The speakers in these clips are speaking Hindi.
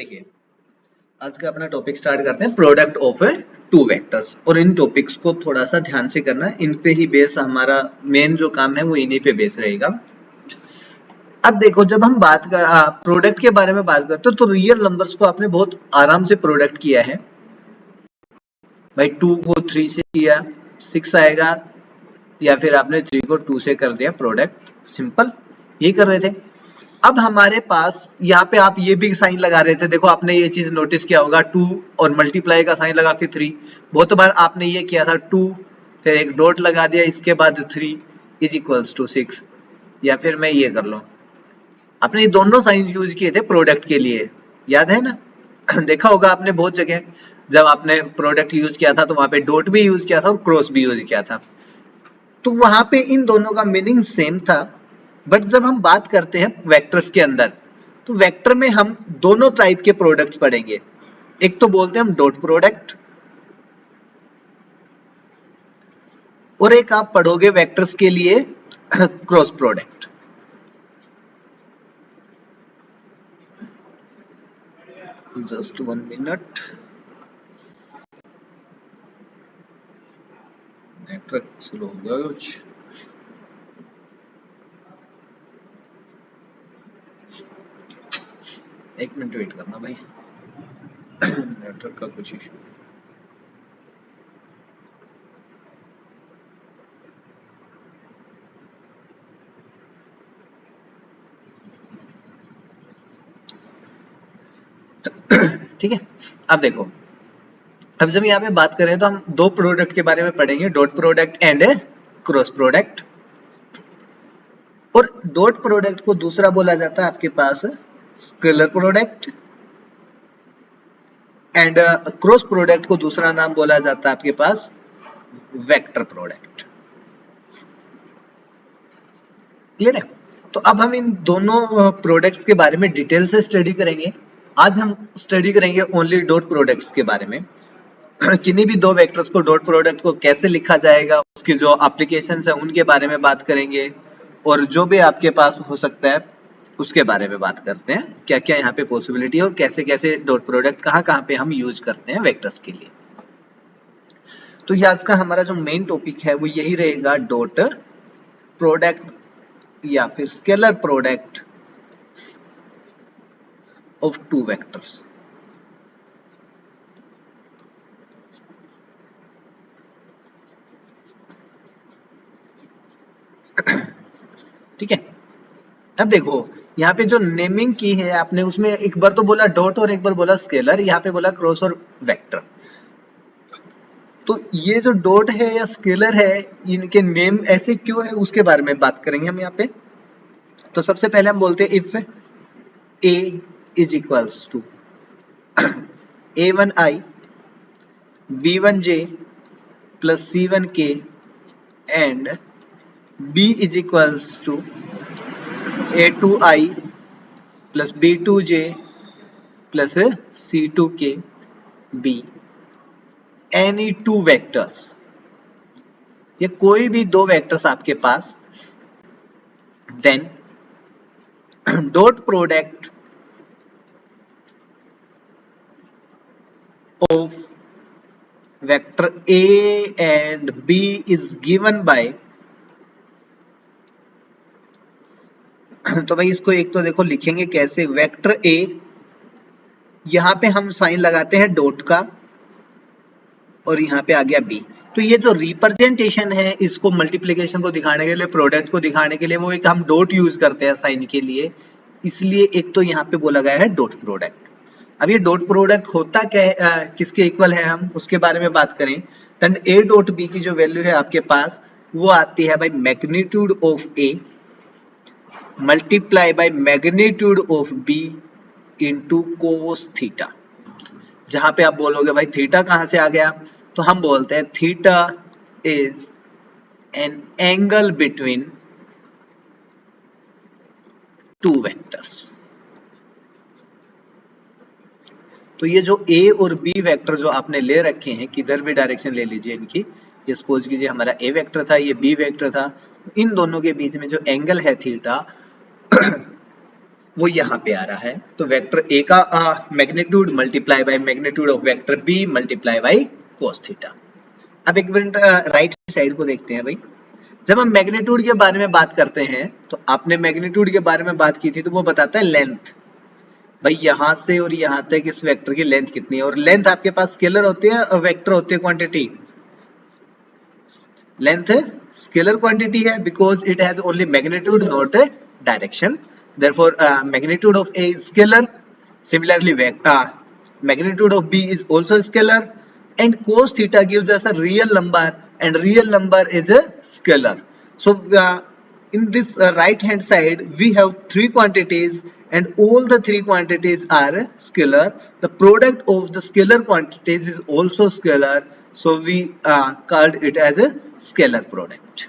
देखिए, आज का अपना टॉपिक स्टार्ट करते हैं, प्रोडक्ट ऑफ टू वेक्टर्स। और इन टॉपिक्स को थोड़ा सा ध्यान से करना, इन पे ही बेस हमारा मेन जो काम है वो इन्हीं पे बेस रहेगा। अब देखो, जब हम बात कर प्रोडक्ट के बारे में बात करते हो तो रियल नंबर्स को आपने बहुत आराम से प्रोडक्ट किया है भाई। 2 को 3 से किया 6 आएगा, या फिर आपने 3 को 2 से कर दिया प्रोडक्ट, सिंपल यही कर रहे थे। अब हमारे पास यहाँ पे आप ये भी साइन लगा रहे थे, देखो आपने ये चीज नोटिस किया होगा, 2 और मल्टीप्लाई का साइन लगा के 3। बहुत बार आपने ये किया था, 2 फिर एक डॉट लगा दिया, इसके बाद 3 इज इक्वल्स टू 6। या फिर मैं ये कर लूं, आपने ये दोनों साइन यूज किए थे प्रोडक्ट के लिए, याद है ना? देखा होगा आपने बहुत जगह, जब आपने प्रोडक्ट यूज किया था तो वहां पे डॉट भी यूज किया था और क्रॉस भी यूज किया था, तो वहां पे इन दोनों का मीनिंग सेम था। बट जब हम बात करते हैं वेक्टर्स के अंदर, तो वेक्टर में हम दोनों टाइप के प्रोडक्ट्स पढ़ेंगे। एक तो बोलते हैं हम डॉट प्रोडक्ट, और एक आप पढ़ोगे वेक्टर्स के लिए cross product. Just 1 minute, network slow हो गया कुछ। एक मिनट वेट करना भाई, नेटवर्क का कुछ इशू। ठीक है, अब देखो, अब जब यहाँ पे बात करें तो हम दो प्रोडक्ट के बारे में पढ़ेंगे, dot product and cross product. और डॉट प्रोडक्ट को दूसरा बोला जाता है आपके पास scalar product, and cross product को दूसरा नाम बोला जाता है आपके पास वेक्टर प्रोडक्ट। क्लियर है? तो अब हम इन दोनों प्रोडक्ट्स के बारे में डिटेल से स्टडी करेंगे। आज हम स्टडी करेंगे ओनली डॉट प्रोडक्ट्स के बारे में। किन्हीं भी दो वेक्टर्स को, डॉट प्रोडक्ट को कैसे लिखा जाएगा, उसकी जो एप्लीकेशंस है उनके बारे में बात करेंगे, और जो भी आपके पास हो सकता है उसके बारे में बात करते हैं, क्या क्या यहाँ पे पॉसिबिलिटी है और कैसे कैसे डॉट प्रोडक्ट कहाँ कहाँ पे हम यूज करते हैं वेक्टर्स के लिए। तो ये आज का हमारा जो मेन टॉपिक है वो यही रहेगा, डॉट प्रोडक्ट या फिर scalar product of two vectors. ठीक है, अब देखो यहाँ पे जो नेमिंग की है आपने, उसमें एक बार तो बोला डॉट और एक बार बोला स्केलर, यहाँ पे बोला क्रॉस और वेक्टर। तो ये जो डॉट है या स्केलर है, इनके नेम ऐसे क्यों है उसके बारे में बात करेंगे हम यहाँ पे। तो सबसे पहले हम बोलते हैं if a is equals to a1i b1j plus c1k and b is equals to a2i plus b2j plus c2k b, any two vectors, ये कोई भी दो वेक्टर्स आपके पास, then dot product of vector a and b is given by. तो भाई इसको एक तो देखो लिखेंगे कैसे, वेक्टर a, यहां पे हम साइन लगाते हैं डॉट का, और यहाँ पे आ गया b। तो ये जो रिप्रेजेंटेशन है, इसको मल्टीप्लिकेशन को दिखाने के लिए, प्रोडक्ट को दिखाने के लिए, वो एक हम डॉट यूज करते हैं साइन के लिए, इसलिए एक तो यहाँ पे बोला गया है डॉट प्रोडक्ट। अब ये डॉट प्रोडक्ट होता क्या है, किसके इक्वल है, हम उसके बारे में बात करें, देन a डॉट b की जो वैल्यू है आपके पास वो आती है भाई magnitude of a multiply by magnitude of b into cos theta. जहां पे आप बोलोगे भाई थीटा कहां से आ गया, तो हम बोलते हैं theta is an angle between two vectors. तो ये जो a और b वेक्टर जो आपने ले रखे हैं, किधर भी डायरेक्शन ले लीजिए इनकी, ये सपोज कीजिए हमारा a वेक्टर था, ये b वेक्टर था, इन दोनों के बीच में जो एंगल है थीटा, वो यहाँ पे आ रहा है। तो वेक्टर ए का magnitude multiply by magnitude of vector B multiply by cos theta. अब एक मिनट राइट साइड को देखते हैं भाई। जब हम मैग्नीट्यूड के बारे में बात करते हैं तो आपने मैग्नीट्यूड के बारे में बात की थी, तो वो बताता है लेंथ। भाई यहां से और यहां तक इस वेक्टर की लेंथ कितनी है, और लेंथ आपके पास स्केलर होती है और वेक्टर होती है क्वांटिटी। लेंथ स्केलर क्वांटिटी है because it has only magnitude not direction, therefore magnitude of A is scalar. Similarly magnitude of B is also scalar, and cos theta gives us a real number, and real number is a scalar. So in this right hand side we have three quantities, and all the three quantities are scalar. The product of the scalar quantities is also scalar, so we called it as a scalar product.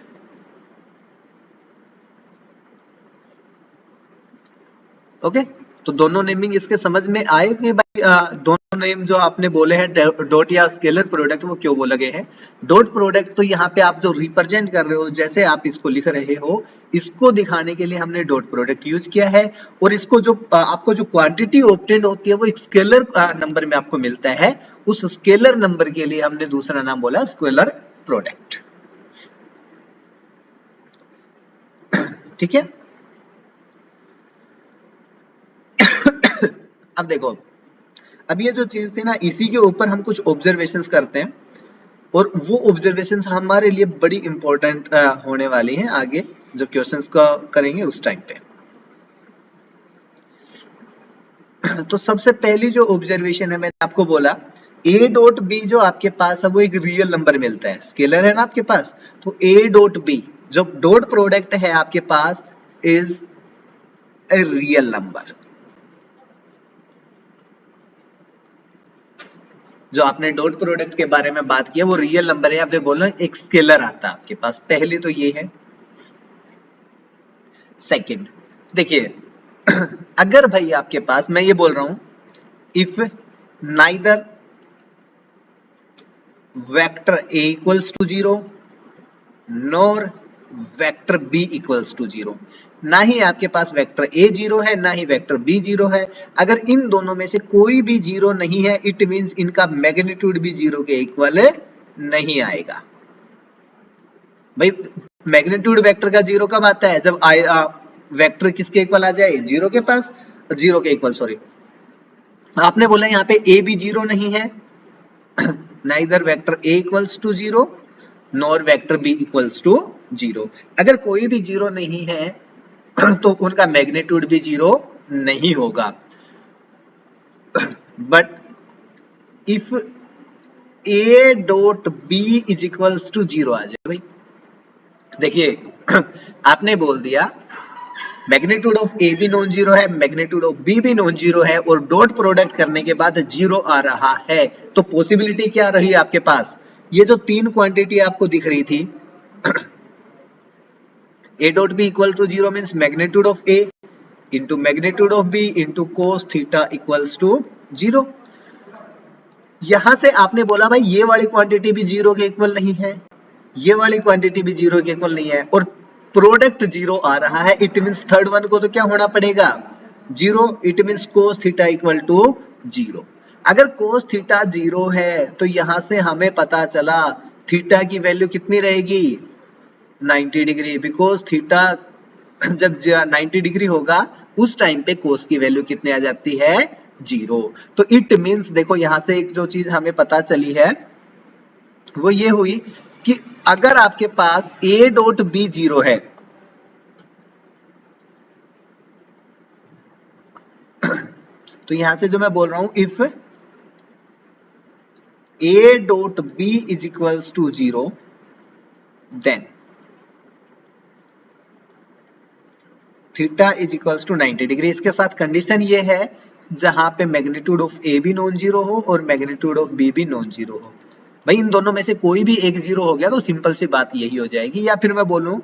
Okay तो दोनों नेमिंग इसके समझ में आए कि भाई दोनों नेम जो आपने बोले हैं डॉट या स्केलर प्रोडक्ट, वो क्यों बोले गए हैं। डॉट प्रोडक्ट तो यहाँ पे आप जो रिप्रेजेंट कर रहे हो, जैसे आप इसको लिख रहे हो, इसको दिखाने के लिए हमने डॉट प्रोडक्ट यूज किया है। और इसको जो आपको जो क्वांटिटी ऑब्टेंड होती है वो एक स्केलर नंबर में आपको मिलता है, उस स्केलर नंबर के लिए हमने दूसरा नाम बोला स्केलर प्रोडक्ट। ठीक है, अब देखो, अब ये जो चीज थी ना, इसी के ऊपर हम कुछ ऑब्जर्वेशंस करते हैं, और वो ऑब्जर्वेशंस हमारे लिए बड़ी इंपॉर्टेंट होने वाली हैं आगे जब क्वेश्चंस का करेंगे उस टाइम पे। तो सबसे पहली जो ऑब्जर्वेशन है, मैंने आपको बोला a डॉट बी जो आपके पास है वो एक रियल नंबर मिलता है, स्केलर है ना आपके पास, तो a डॉट बी जो डॉट प्रोडक्ट है आपके पास इज ए रियल नंबर। जो आपने डॉट प्रोडक्ट के बारे में बात किया वो रियल नंबर है, या फिर बोलो एक स्केलर आता है आपके पास। पहले तो ये है। सेकंड देखिए, अगर भाई आपके पास, मैं ये बोल रहा हूं, if neither vector a equals to 0 nor vector b equals to 0, ना ही आपके पास वेक्टर a 0 है, ना ही वेक्टर b 0 है। अगर इन दोनों में से कोई भी 0 नहीं है, इट मींस इनका मैग्नीट्यूड भी 0 के इक्वल नहीं आएगा। भाई मैग्नीट्यूड वेक्टर का 0 कब आता है, जब वेक्टर किसके इक्वल आ जाए, 0 के पास, 0 के इक्वल, सॉरी। आपने बोला यहाँ पे a भी 0 नहीं है, neither vector a equals to 0 nor vector b equals to 0। अगर कोई भी 0 नहीं है तो उनका मैग्नीट्यूड भी 0 नहीं होगा। But if a dot b is equals to 0 आ जाए, भाई देखिए आपने बोल दिया मैग्नीट्यूड ऑफ ए भी नॉन जीरो है, मैग्नीट्यूड ऑफ बी भी नॉन जीरो है, और डॉट प्रोडक्ट करने के बाद 0 आ रहा है, तो पॉसिबिलिटी क्या रही आपके पास, ये जो तीन क्वांटिटी आपको दिख रही थी, a dot B equal to 0 means magnitude of a into magnitude of b into cos theta equals to 0। यहां से आपने बोला भाई ये वाली क्वांटिटी भी 0 के इक्वल नहीं है, ये वाली क्वांटिटी भी 0 के इक्वल नहीं है, और प्रोडक्ट 0 आ रहा है, इट मींस थर्ड वन को तो क्या होना पड़ेगा, 0, it means cos theta equal to 0। अगर कोस थीटा 0 है तो यहां से हमें पता चला थीटा की वैल्यू कितनी रहेगी, 90 डिग्री, बिकॉज थीटा जब 90 डिग्री होगा उस टाइम पे कोस की वैल्यू कितनी आ जाती है, 0। तो इट मींस देखो यहां से एक जो चीज हमें पता चली है वो ये हुई कि अगर आपके पास a डॉट b 0 है तो यहां से जो मैं बोल रहा हूं, if a dot b is equals to 0 then theta is equals to 90 degree. इसके साथ कंडीशन ये है जहां पे मैग्नीट्यूड ऑफ a भी नॉन जीरो हो और मैग्नीट्यूड ऑफ b भी नॉन जीरो हो। भाई इन दोनों में से कोई भी एक 0 हो गया तो सिंपल सी बात यही हो जाएगी। या फिर मैं बोलूं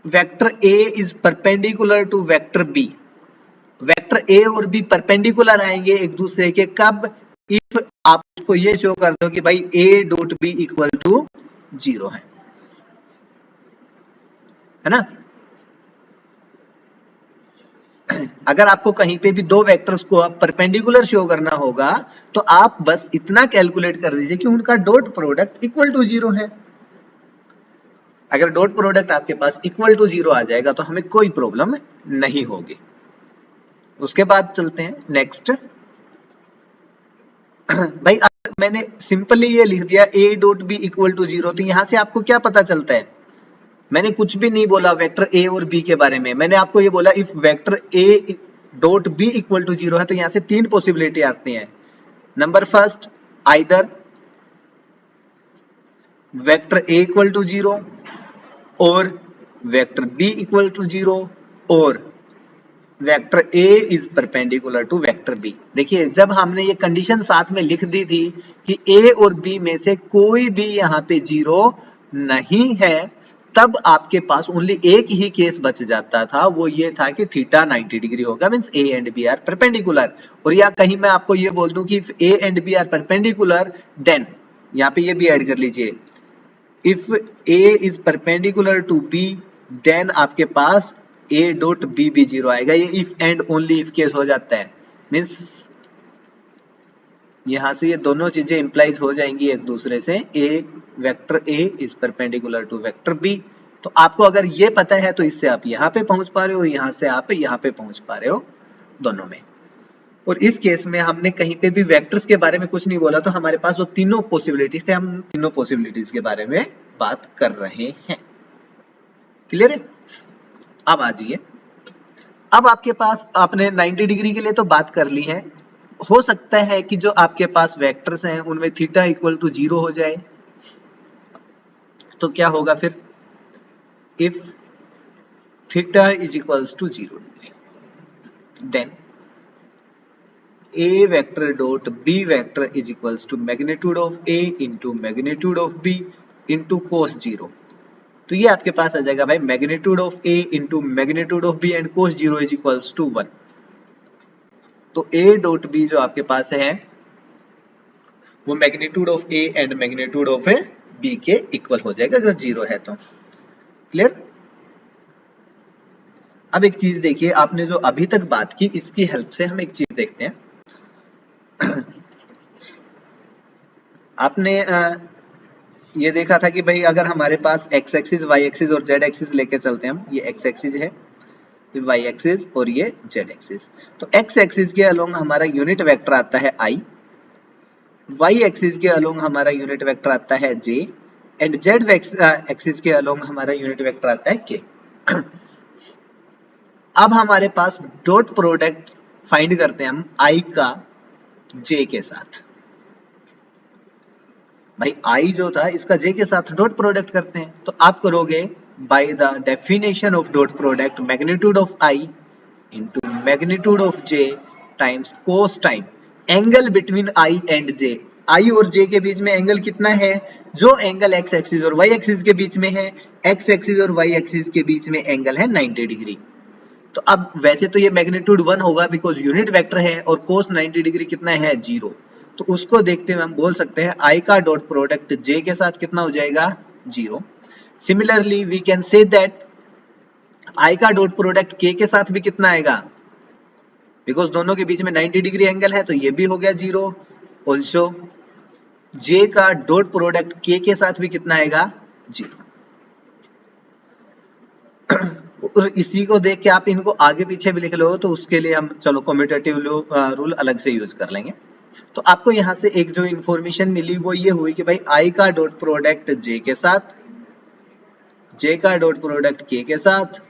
vector a is perpendicular to vector b, vector a और b परपेंडिकुलर आएंगे एक दूसरे के कब, इफ आप इसको ये शो कर दो कि भाई a dot b equal to 0 है ना। अगर आपको कहीं पे भी दो वेक्टर्स को आप परपेंडिकुलर शो करना होगा तो आप बस इतना कैलकुलेट कर दीजिए कि उनका डॉट प्रोडक्ट इक्वल टू 0 है। अगर डॉट प्रोडक्ट आपके पास इक्वल टू 0 आ जाएगा तो हमें कोई प्रॉब्लम नहीं होगी। उसके बाद चलते हैं नेक्स्ट। भाई मैंने सिंपली ये लिख दिया a dot B equal to 0, तो यहां से आपको क्या पता चलता है? मैंने कुछ भी नहीं बोला वेक्टर a और b के बारे में, मैंने आपको ये बोला if vector a dot B equal to 0 है तो यहां से तीन पॉसिबिलिटी आती हैं। Number first, either vector a equal to 0 और वेक्टर b इक्वल टू 0 और vector a is perpendicular to vector b। देखिए जब हमने ये कंडीशन साथ में लिख दी थी कि a और b में से कोई भी यहाँ पे 0 नहीं है, तब आपके पास ओनली एक ही केस बच जाता था, वो ये था कि थीटा 90 डिग्री होगा, means a and b are perpendicular. और या कहीं मैं आपको ये बोल दूं कि a and b are perpendicular, then यहाँ पे ये भी ऐड कर लीजिए, if a is perpendicular to b then आपके पास a डॉट b भी 0 आएगा। ये if and only if case हो जाता है, मींस यहां से ये दोनों चीजें इंप्लाइज हो जाएंगी एक दूसरे से। Vector a is perpendicular to vector b, तो आपको अगर ये पता है तो इससे आप यहाँ पे पहुंच पा रहे हो, यहां से आप यहाँ पे पहुंच पा रहे हो दोनों में। और इस केस में हमने कहीं पे भी वेक्टर्स के बारे में कुछ नहीं बोला, तो हमारे पास जो तीनों पॉसिबिलिटीज थे, हम तीनों पॉसिबिलिटीज के बारे में बात कर रहे हैं। क्लियर है? अब आ जाइए, अब आपके पास आपने 90 डिग्री के लिए तो बात कर ली है, हो सकता है कि जो आपके पास वेक्टर्स हैं उनमें थीटा इक्वल टू 0 हो जाए, तो क्या होगा फिर? If theta is equals to 0 then a vector dot b vector is equals to magnitude of a into magnitude of b into cos 0। तो ये आपके पास आ जाएगा भाई magnitude of a into magnitude of b and cos 0 is equals to 1। तो a डॉट b जो आपके पास है वो magnitude of a and magnitude of b के इक्वल हो जाएगा अगर 0 है तो। क्लियर? अब एक चीज देखिए, आपने जो अभी तक बात की इसकी हेल्प से हम एक चीज देखते हैं। आपने ये देखा था कि भाई अगर हमारे पास x एक्सिस, y एक्सिस और z एक्सिस लेके चलते हैं हम, ये x एक्सिस है, ये y एक्सिस और ये z एक्सिस। तो x एक्सिस के अलोंग हमारा यूनिट वेक्टर आता है i, y एक्सिस के अलोंग हमारा यूनिट वेक्टर आता है j एंड z एक्सिस के अलोंग हमारा यूनिट वेक्टर आता है k। अब हमारे पास डॉट प्रोडक्ट फाइंड करते हैं हम i का j के साथ। भाई i जो था इसका j के साथ डॉट प्रोडक्ट करते हैं, तो आप करोगे by the definition of dot product magnitude of i into magnitude of j times cos time angle between i and j। i और j के बीच में एंगल कितना है? जो एंगल x एक्सिस और y एक्सिस के बीच में है, x एक्सिस और y एक्सिस के बीच में एंगल है 90 डिग्री। तो अब वैसे तो ये मैग्नीट्यूड 1 होगा बिकॉज यूनिट वेक्टर है और कोस 90 डिग्री कितना है? 0। तो उसको देखते हुए हम बोल सकते हैं i का डॉट प्रोडक्ट j के साथ कितना हो जाएगा? 0। Similarly we can say that i का डॉट प्रोडक्ट k के साथ भी कितना आएगा? बिकॉज दोनों के बीच में 90 डिग्री एंगल है तो ये भी हो गया 0। ऑल्सो j का डॉट प्रोडक्ट k के साथ भी कितना आएगा? 0। और इसी को देख के आप इनको आगे पीछे भी लिख लो, तो उसके लिए हम चलो कम्यूटेटिव रूल अलग से यूज कर लेंगे। तो आपको यहाँ से एक जो इंफॉर्मेशन मिली वो ये हुई कि भाई i का डॉट प्रोडक्ट j के साथ, j का डॉट प्रोडक्ट k के साथ,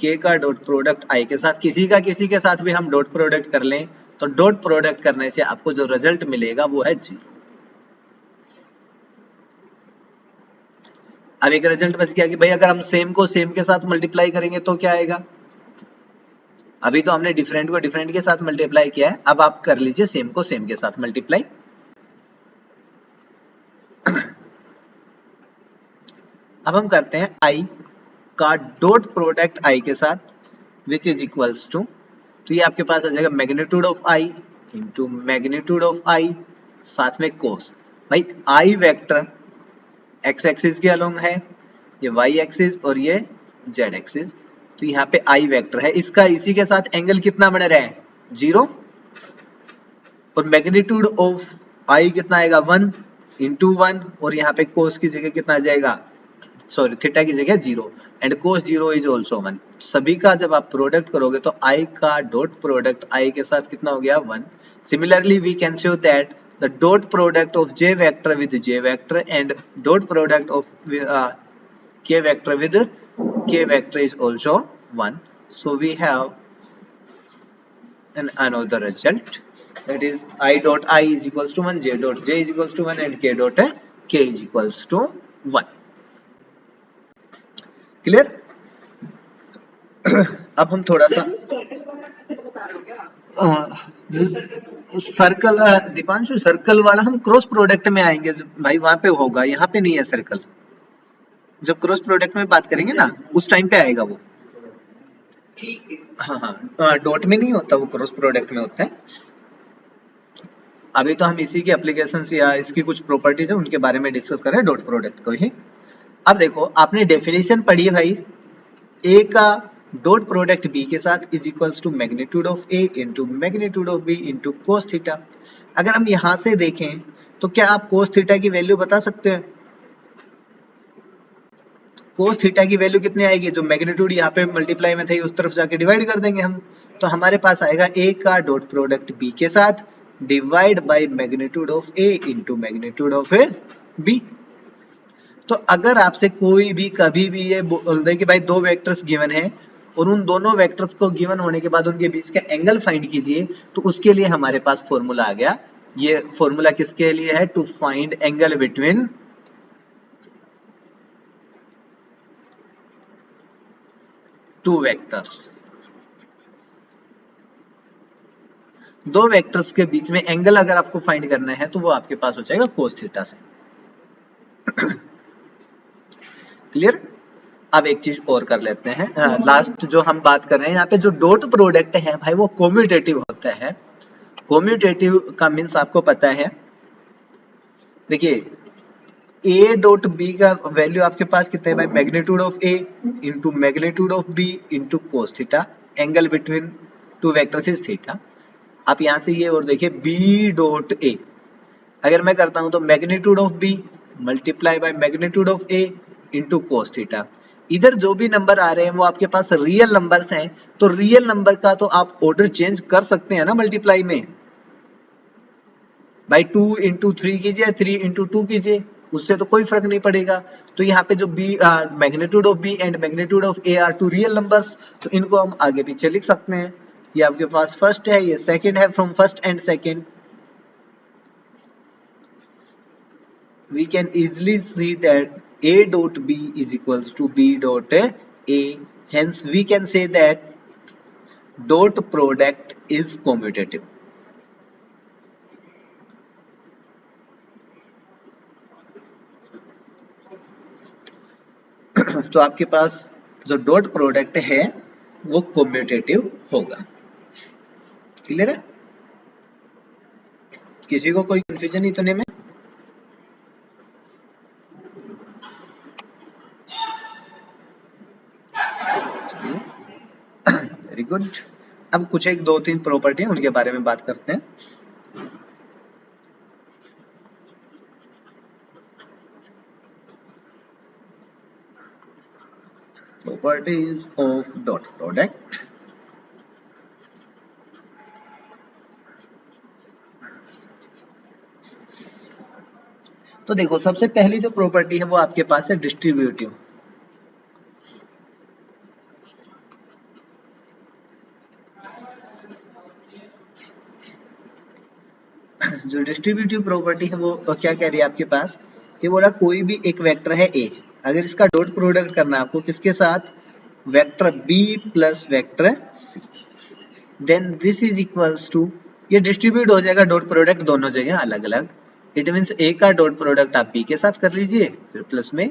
k का डॉट प्रोडक्ट i के साथ, किसी के साथ भी हम डॉट प्रोडक्ट कर लें तो डॉट प्रोडक्ट करने से आपको जो रिजल्ट मिलेगा वो है 0। अब एक रिजल्ट बच गया कि भाई अगर हम सेम को सेम के साथ मल्टीप्लाई करेंगे तो क्या आएगा? अभी तो हमने डिफरेंट को डिफरेंट के साथ मल्टीप्लाई किया है, अब आप कर लीजिए सेम को सेम के साथ मल्टीप्लाई। अब हम करते हैं i का डॉट प्रोडक्ट i के साथ विच इज इक्वल्स टू, तो ये आपके पास आ जाएगा magnitude of i into magnitude of i साथ में कोस। भाई i वेक्टर x एक्सिस के अलोंग है, ये y एक्सिस और ये z एक्सिस, तो यहाँ पे आई वेक्टर है, इसका इसी के साथ एंगल कितना बन रहा है 0, और मैग्नीट्यूड ऑफ आई कितना आएगा 1 इंटू 1, और यहाँ पे कोस की जगह कितना आ जाएगा, सॉरी थीटा की जगह 0, एंड कोस 0 इज ऑल्सो 1। सभी का जब आप प्रोडक्ट करोगे तो आई का डॉट प्रोडक्ट आई के साथ कितना हो गया 1। Similarly we can show that the dot product of j vector with j vector and dot product of k vector with k vector is also 1. So we have another result, that is I dot I is equals to 1, j dot j is equals to 1 and k dot k is equals to 1. Clear? अब हम थोड़ा सा सर्कल, दीपांशु सर्कल वाला हम क्रॉस प्रोडक्ट में आएंगे भाई, वहां पे होगा, यहाँ पे नहीं है सर्कल। जब क्रॉस प्रोडक्ट में बात करेंगे ना उस टाइम पे आएगा वो। हाँ हाँ, डॉट में नहीं होता वो, क्रॉस प्रोडक्ट में होता है। अभी तो हम इसी के एप्लीकेशंस या इसकी कुछ प्रॉपर्टीज है उनके बारे में डिस्कस कर रहे हैं, डॉट प्रोडक्ट को ही। अब देखो आपने डेफिनेशन पढ़ी है भाई, ए का डॉट प्रोडक्ट बी के साथ is equals to magnitude of A into magnitude of B into cos theta. अगर हम यहां से देखें तो क्या आप कोस थीटा की वैल्यू बता सकते हैं? कोस थीटा की वैल्यू कितनी आएगी, जो मैग्नीट्यूड यहाँ पे मल्टीप्लाई में थी उस तरफ जाके डिवाइड कर देंगे हम, तो हमारे पास आएगा ए का डॉट प्रोडक्ट बी के साथ divide by magnitude of A into magnitude of A B. तो अगर आपसे कोई भी कभी भी ये बोल दे कि भाई दो वेक्टर्स गिवन है और उन दोनों वेक्टर्स को गिवन होने के बाद उनके बीच का एंगल फाइंड कीजिए, तो उसके लिए हमारे पास फॉर्मूला आ गया। ये फॉर्मूला किसके लिए है? To find angle between two vectors. दो वेक्टर्स के बीच में एंगल अगर आपको फाइंड करना है तो वो आपके पास हो जाएगा कोस थीटा से। क्लियर? अब एक चीज और कर लेते हैं, लास्ट जो हम बात कर रहे हैं यहाँ पे, जो डॉट प्रोडक्ट है भाई वो कम्यूटेटिव होता है। कम्यूटेटिव का मीन्स आपको पता है, देखिए ए डॉट बी का वैल्यू आपके पास कितना है भाई, magnitude of A into magnitude of B into cos theta, angle between two vectors is theta. आप यहाँ से ये और देखिए बी डॉट ए, अगर मैं करता हूं तो magnitude of B multiply by magnitude of A into cos theta. इधर जो भी नंबर आ रहे हैं वो आपके पास रियल नंबर्स हैं, तो रियल नंबर का तो आप ऑर्डर चेंज कर सकते हैं ना मल्टीप्लाई में, भाई 2 इंटू 3 कीजिए, 3 इंटू 2 कीजिए, उससे तो कोई फर्क नहीं पड़ेगा। तो यहाँ पे जो B magnitude of B and magnitude of A are two real numbers, तो इनको हम आगे पीछे लिख सकते हैं। ये आपके पास फर्स्ट है, ये सेकंड है, from first and second we can easily see that a dot b is equals to b dot a, hence we can say that dot product is commutative। तो आपके पास जो डॉट प्रोडक्ट है वो कम्यूटेटिव होगा। क्लियर है? किसी को कोई कंफ्यूजन इतने में? Very good. अब कुछ एक दो तीन प्रॉपर्टी है उनके बारे में बात करते हैं। Properties of dot product. तो देखो सबसे पहली जो प्रॉपर्टी है वो आपके पास है डिस्ट्रीब्यूटिव। जो डिस्ट्रीब्यूटिव प्रॉपर्टी है वो क्या कह रही है आपके पास, ये बोला कोई भी एक वेक्टर है ए, अगर इसका डॉट प्रोडक्ट करना है आपको किसके साथ, vector B plus vector C, then this is equals to, ये डिस्ट्रीब्यूट हो जाएगा डॉट प्रोडक्ट दोनों जगह अलग अलग। इट मीन्स ए का डॉट प्रोडक्ट आप बी के साथ कर लीजिए, फिर प्लस में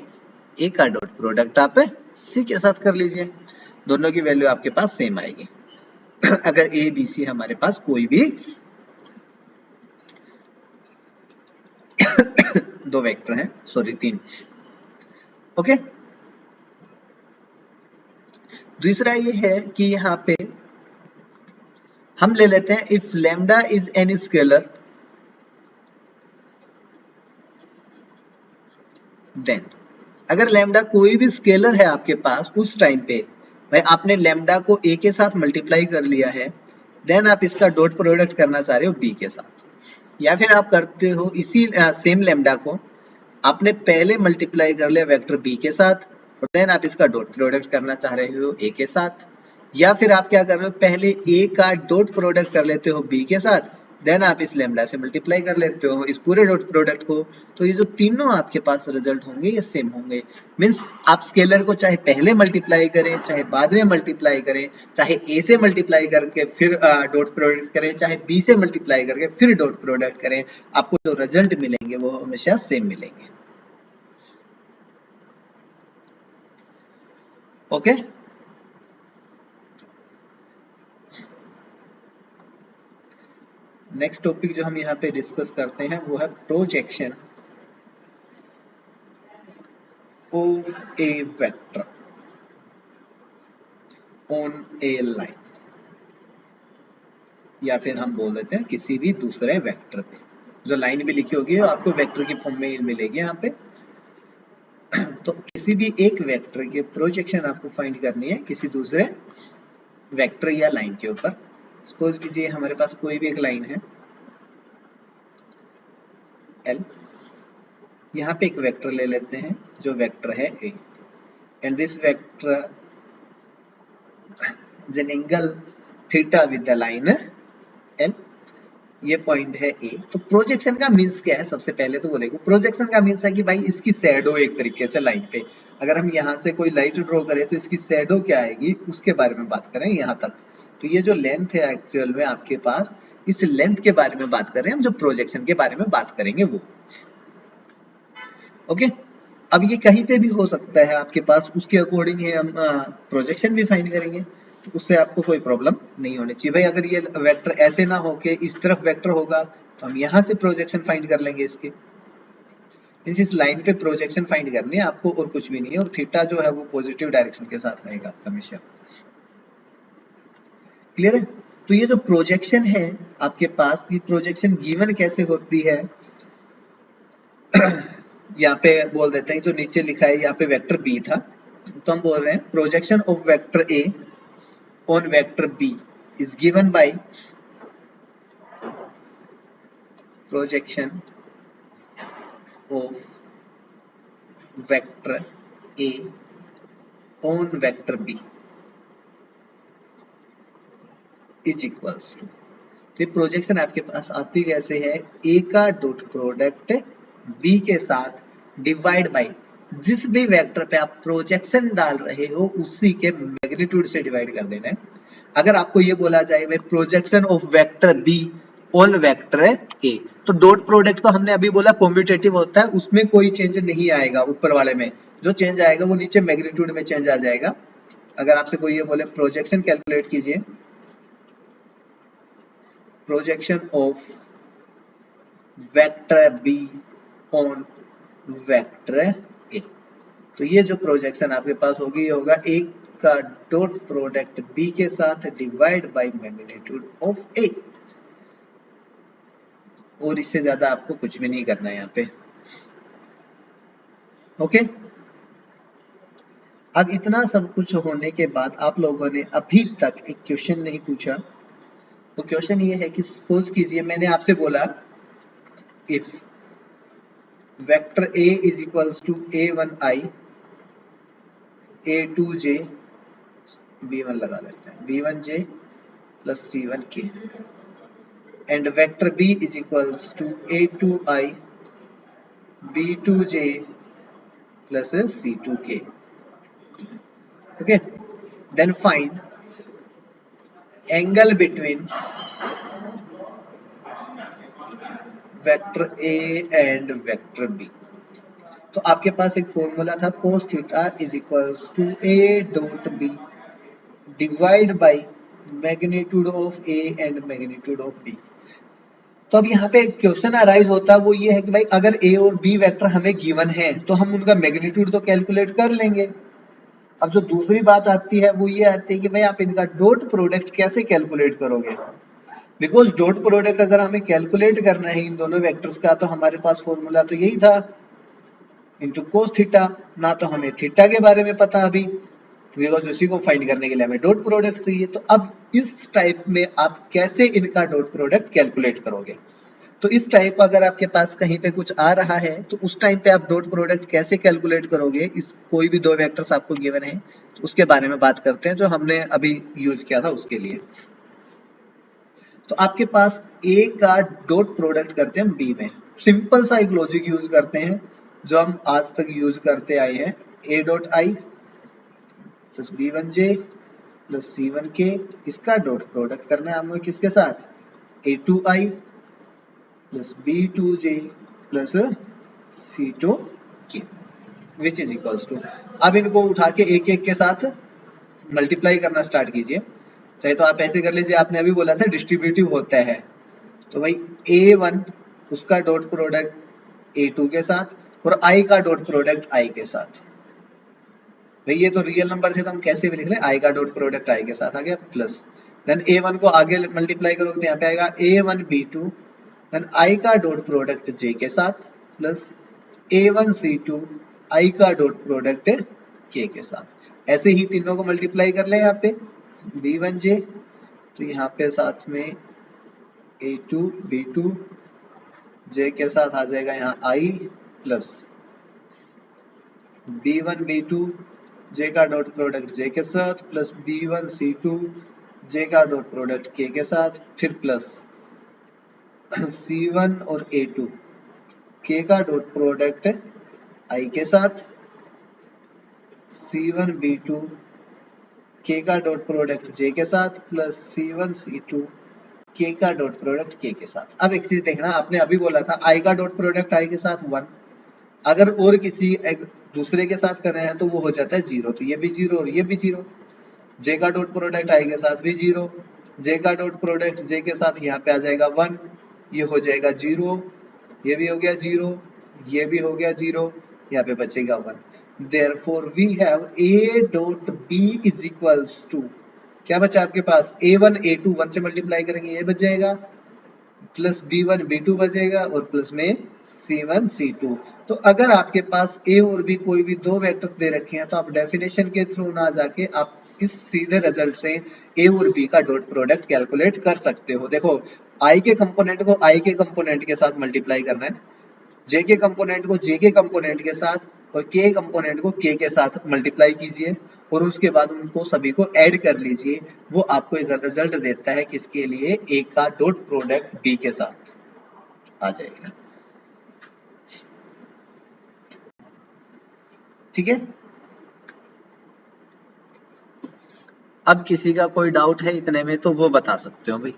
ए का डॉट प्रोडक्ट आप सी के साथ कर लीजिए, दोनों की वैल्यू आपके पास सेम आएगी। अगर ए बी सी हमारे पास कोई भी दो वेक्टर हैं, सॉरी तीन, ओके। दूसरा ये है कि यहाँ पे हम ले लेते हैं if lambda is any scalar then, अगर लैम्डा कोई भी स्केलर है आपके पास उस टाइम पे, भाई आपने लैम्डा को a के साथ मल्टीप्लाई कर लिया है, देन आप इसका डॉट प्रोडक्ट करना चाह रहे हो b के साथ, या फिर आप करते हो इसी सेम लैम्डा को आपने पहले मल्टीप्लाई कर लिया वेक्टर b के साथ और देन आप इसका डॉट प्रोडक्ट करना चाह रहे हो a के साथ, या फिर आप क्या कर रहे हो पहले a का डॉट प्रोडक्ट कर लेते हो b के साथ, देन आप इस लैम्डा से मल्टीप्लाई कर लेते हो इस पूरे डॉट प्रोडक्ट को। तो ये जो तीनों आपके पास रिजल्ट होंगे ये सेम होंगे। मींस आप स्केलर को चाहे पहले मल्टीप्लाई करें, चाहे बाद में मल्टीप्लाई करें, चाहे a से मल्टीप्लाई करके फिर डॉट प्रोडक्ट करें, चाहे b से मल्टीप्लाई करके फिर डॉट प्रोडक्ट करें, आपको जो रिजल्ट मिलेंगे वो हमेशा सेम मिलेंगे। ओके नेक्स्ट टॉपिक जो हम यहाँ पे डिस्कस करते हैं वो है projection of A vector on A line, या फिर हम बोल देते हैं किसी भी दूसरे वेक्टर पे। जो लाइन भी लिखी होगी आपको वेक्टर की फॉर्म में मिलेगी यहाँ पे। तो किसी भी एक वेक्टर के प्रोजेक्शन आपको फाइंड करनी है किसी दूसरे वेक्टर या लाइन के ऊपर। सपोज कीजिए हमारे पास कोई भी एक लाइन है L, यहाँ पे एक वेक्टर ले लेते हैं जो वेक्टर है A, and this vector is an angle theta with the line L, ये पॉइंट है A। तो प्रोजेक्शन का मीन्स क्या है, सबसे पहले तो वो देखो प्रोजेक्शन का मीन्स है कि भाई इसकी शैडो एक तरीके से लाइन पे, अगर हम यहाँ से कोई लाइट ड्रॉ करें तो इसकी शैडो क्या आएगी उसके बारे में बात करें यहाँ तक। तो ये जो लेंथ है एक्चुअल में आपके पास, इस लेंथ के बारे में बात कर रहे हैं हम, जो प्रोजेक्शन के बारे में बात करेंगे वो। ओके अब ये कहीं पे भी हो सकता है आपके पास, उसके अकॉर्डिंग ही हम प्रोजेक्शन भी फाइंड करेंगे, तो उससे आपको कोई प्रॉब्लम नहीं होनी चाहिए। भाई अगर ये वेक्टर ऐसे ना हो के इस तरफ वेक्टर होगा तो हम यहाँ से प्रोजेक्शन फाइंड कर लेंगे इसके। इस लाइन पे प्रोजेक्शन फाइंड करनी है आपको और कुछ भी नहीं है, और थीटा जो है वो पॉजिटिव डायरेक्शन के साथ रहेगा हमेशा। क्लियर है? तो ये जो प्रोजेक्शन है आपके पास, ये प्रोजेक्शन गिवन कैसे होती है यहाँ पे बोल देते हैं, जो नीचे लिखा है यहाँ पे वेक्टर बी था, तो हम बोल रहे हैं projection of vector A on vector B is given by projection of vector A on vector B is equals to, तो प्रोजेक्शन आपके पास आती कैसे है, ए का डॉट प्रोडक्ट बी के साथ डिवाइड बाय जिस भी वेक्टर पे आप प्रोजेक्शन डाल रहे हो उसी के मैग्नीट्यूड से डिवाइड कर देना है। अगर आपको ये बोला जाए भाई projection of vector be on vector A, तो डॉट प्रोडक्ट तो हमने अभी बोला कॉम्यूटेटिव होता है, उसमें कोई चेंज नहीं आएगा, ऊपर वाले में जो चेंज आएगा वो नीचे मैग्नीट्यूड में चेंज आ जाएगा। अगर आपसे कोई ये बोले प्रोजेक्शन कैलकुलेट कीजिए, projection of vector be on vector A, तो ये जो प्रोजेक्शन आपके पास होगी ये होगा ए का डॉट प्रोडक्ट बी के साथ डिवाइड बाय मैग्नीट्यूड ऑफ ए, और इससे ज्यादा आपको कुछ भी नहीं करना है यहाँ पे। ओके अब इतना सब कुछ होने के बाद आप लोगों ने अभी तक एक क्वेश्चन नहीं पूछा, तो क्वेश्चन ये है कि सपोज कीजिए मैंने आपसे बोला if vector a is equals to a1i a2j b1 लगा लेते हैं b1j plus c1k and vector b is equals to a2i b2j plus c2k। Okay then find angle between vector a and vector b। तो आपके पास एक फॉर्मूला था cos theta is equals to a dot b divide by magnitude of a and magnitude of b। तो अब यहाँ पे एक क्वेश्चन अराइज होता है, वो ये है कि भाई अगर a और b वेक्टर हमें गिवन है तो हम उनका मैग्नीट्यूड तो कैलकुलेट कर लेंगे, अब जो दूसरी बात आती है वो ये आती है कि भाई आप इनका डॉट प्रोडक्ट कैसे कैलकुलेट करोगे। बिकॉज डॉट प्रोडक्ट अगर हमें कैलकुलेट करना है इन दोनों वेक्टर्स का तो हमारे पास फॉर्मूला तो यही था इंटू कोस थीटा। ना तो हमें थीटा के बारे में पता अभी, बिकॉज उसी को फाइंड करने के लिए हमें डॉट प्रोडक्ट चाहिए। तो अब इस टाइप में आप कैसे इनका डॉट प्रोडक्ट कैलकुलेट करोगे। तो इस टाइप अगर आपके पास कहीं पे कुछ आ रहा है तो उस टाइम पे आप डॉट प्रोडक्ट कैसे कैलकुलेट करोगे, इस कोई भी दो वेक्टर्स आपको गिवन है तो उसके बारे में बात करते हैं जो हमने अभी यूज किया था उसके लिए। तो आपके पास ए का डॉट प्रोडक्ट करते हैं बी में। सिंपल सा एक लॉजिक यूज करते हैं जो हम आज तक यूज करते आए हैं, A dot I plus B one J plus C one K, इसका डॉट प्रोडक्ट करना है हमें किसके साथ, A two I plus B two J plus C two K which is equals to. अब इनको उठा के एक एक के साथ मल्टीप्लाई करना स्टार्ट कीजिए। चाहे तो आप ऐसे कर लीजिए, आपने अभी बोला था डिस्ट्रीब्यूटिव होता है तो भाई ए वन उसका डॉट प्रोडक्ट ए टू के साथ और आई का डॉट प्रोडक्ट आई के साथ। भाई ये तो रियल नंबर से तो हम कैसे भी लिख लें, आई का डॉट प्रोडक्ट आई के साथ आ गया प्लस देन ए वन को आगे मल्टीप्लाई करोगे तो यहाँ पे आएगा A one B two then I का डॉट प्रोडक्ट जे के साथ plus A one C two I का डॉट प्रोडक्ट के साथ। ऐसे ही तीनों को मल्टीप्लाई कर ले यहाँ पे बी वन जे तो यहाँ पे साथ में A two B two J के साथ आ जाएगा यहाँ I plus B one B two J का डॉट प्रोडक्ट जे के साथ plus B one C two J का डॉट प्रोडक्ट के साथ फिर प्लस सी वन और ए टू के का डॉट प्रोडक्ट आई के साथ सी वन बी टू के का डॉट प्रोडक्ट जे के साथ plus C one C two K का डॉट प्रोडक्ट के साथ। अब एक चीज देखना, आपने अभी बोला था आई का डॉट प्रोडक्ट आई के साथ 1, अगर और किसी एक दूसरे के साथ कर रहे हैं तो वो हो जाता है 0, तो ये भी 0 और ये भी 0। जे का डॉट प्रोडक्ट आई के साथ भी 0, जे का डॉट प्रोडक्ट जे के साथ यहाँ पे आ जाएगा 1, ये हो जाएगा 0, ये भी हो गया 0, ये भी हो गया 0, यहाँ पे बचेगा 1। Therefore we have a dot b is equals to, क्या बचा आपके पास a1 a2 1 से मल्टीप्लाई करेंगे ये बच जाएगा प्लस b1 b2 बचेगा और प्लस में c1 c2। तो अगर आपके पास a और b कोई भी दो वेक्टर्स दे रखे हैं तो आप डेफिनेशन के थ्रू ना जाके आप इस सीधे रिजल्ट से a और b का डॉट प्रोडक्ट कैलकुलेट कर सकते हो। देखो i के कंपोनेंट को i के कंपोनेंट के साथ मल्टीप्लाई करना है, j के कंपोनेंट को j के कंपोनेंट के साथ और k कंपोनेंट को k के साथ मल्टीप्लाई कीजिए और उसके बाद उनको सभी को ऐड कर लीजिए, वो आपको एक रिजल्ट देता है किसके लिए, a का डॉट प्रोडक्ट b के साथ आ जाएगा। ठीक है, अब किसी का कोई डाउट है इतने में तो वो बता सकते हो भाई।